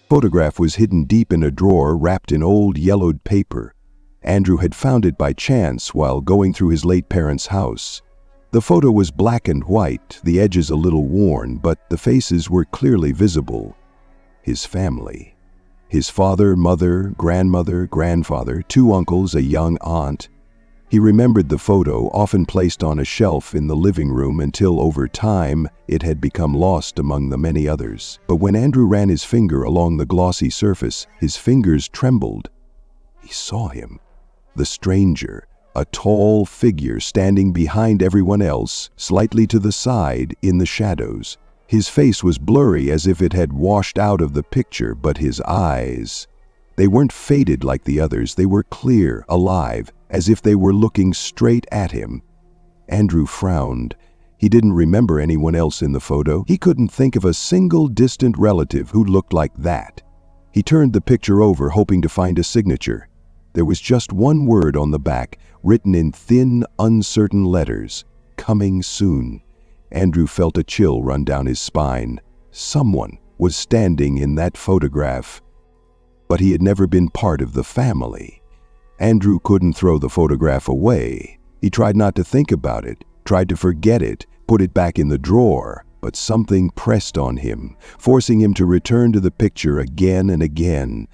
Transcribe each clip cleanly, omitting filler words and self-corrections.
Photograph was hidden deep in a drawer wrapped in old yellowed paper. Andrew had found it by chance while going through his late parents' house. The photo was black and white, the edges a little worn, but the faces were clearly visible. His family. His father, mother, grandmother, grandfather, 2 uncles, a young aunt. He remembered the photo, often placed on a shelf in the living room until over time it had become lost among the many others. But when Andrew ran his finger along the glossy surface, his fingers trembled. He saw him. The stranger, a tall figure standing behind everyone else, slightly to the side in the shadows. His face was blurry as if it had washed out of the picture, but his eyes, they weren't faded like the others, they were clear, alive, as if they were looking straight at him. Andrew frowned. He didn't remember anyone else in the photo. He couldn't think of a single distant relative who looked like that. He turned the picture over, hoping to find a signature. There was just one word on the back, written in thin, uncertain letters, "Coming soon." Andrew felt a chill run down his spine. Someone was standing in that photograph. But he had never been part of the family. Andrew couldn't throw the photograph away. He tried not to think about it, tried to forget it, put it back in the drawer, but something pressed on him, forcing him to return to the picture again and again.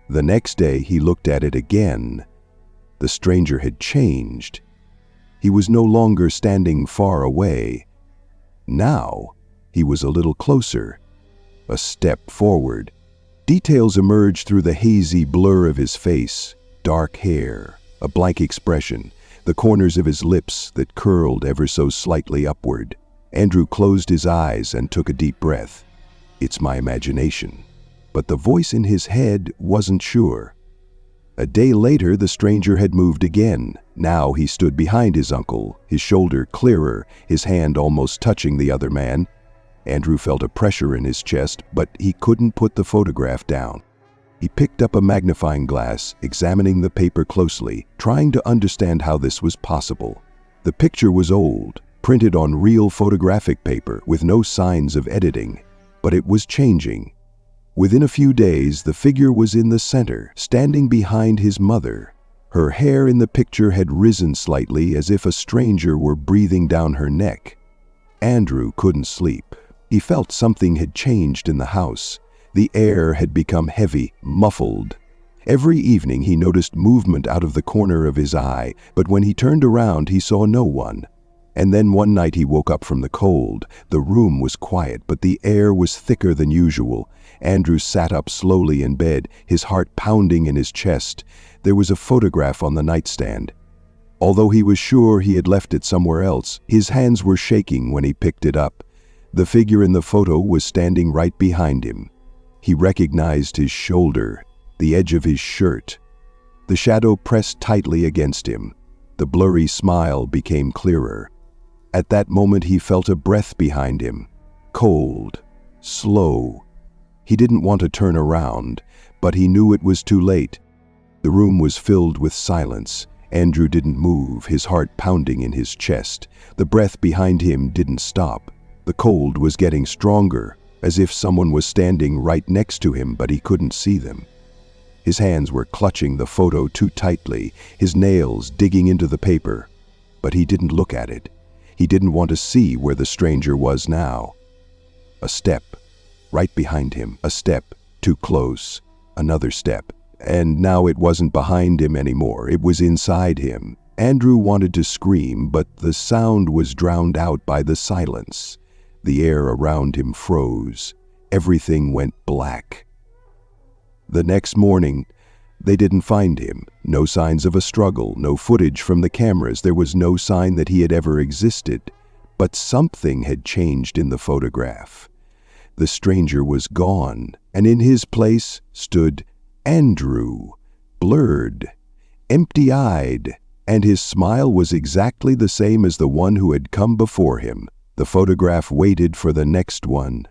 The next day he looked at it again. The stranger had changed. He was no longer standing far away. Now he was a little closer, a step forward. Details emerged through the hazy blur of his face. Dark hair, a blank expression, the corners of his lips that curled ever so slightly upward. Andrew closed his eyes and took a deep breath. It's my imagination. But the voice in his head wasn't sure. A day later, the stranger had moved again. Now he stood behind his uncle, his shoulder clearer, his hand almost touching the other man. Andrew felt a pressure in his chest, but he couldn't put the photograph down. He picked up a magnifying glass, examining the paper closely, trying to understand how this was possible. The picture was old, printed on real photographic paper with no signs of editing, but it was changing. Within a few days, the figure was in the center, standing behind his mother. Her hair in the picture had risen slightly, as if a stranger were breathing down her neck. Andrew couldn't sleep. He felt something had changed in the house. The air had become heavy, muffled. Every evening he noticed movement out of the corner of his eye, but when he turned around he saw no one. And then one night he woke up from the cold. The room was quiet, but the air was thicker than usual. Andrew sat up slowly in bed, his heart pounding in his chest. There was a photograph on the nightstand. Although he was sure he had left it somewhere else, his hands were shaking when he picked it up. The figure in the photo was standing right behind him. He recognized his shoulder, the edge of his shirt. The shadow pressed tightly against him. The blurry smile became clearer. At that moment he felt a breath behind him, cold, slow. He didn't want to turn around, but he knew it was too late. The room was filled with silence. Andrew didn't move, his heart pounding in his chest. The breath behind him didn't stop. The cold was getting stronger, as if someone was standing right next to him, but he couldn't see them. His hands were clutching the photo too tightly, his nails digging into the paper. But he didn't look at it. He didn't want to see where the stranger was now. A step, right behind him. A step, too close. Another step. And now it wasn't behind him anymore. It was inside him. Andrew wanted to scream, but the sound was drowned out by the silence. The air around him froze. Everything went black. The next morning, they didn't find him. No signs of a struggle, no footage from the cameras. There was no sign that he had ever existed. But something had changed in the photograph. The stranger was gone, and in his place stood Andrew, blurred, empty-eyed, and his smile was exactly the same as the one who had come before him. The photograph waited for the next one.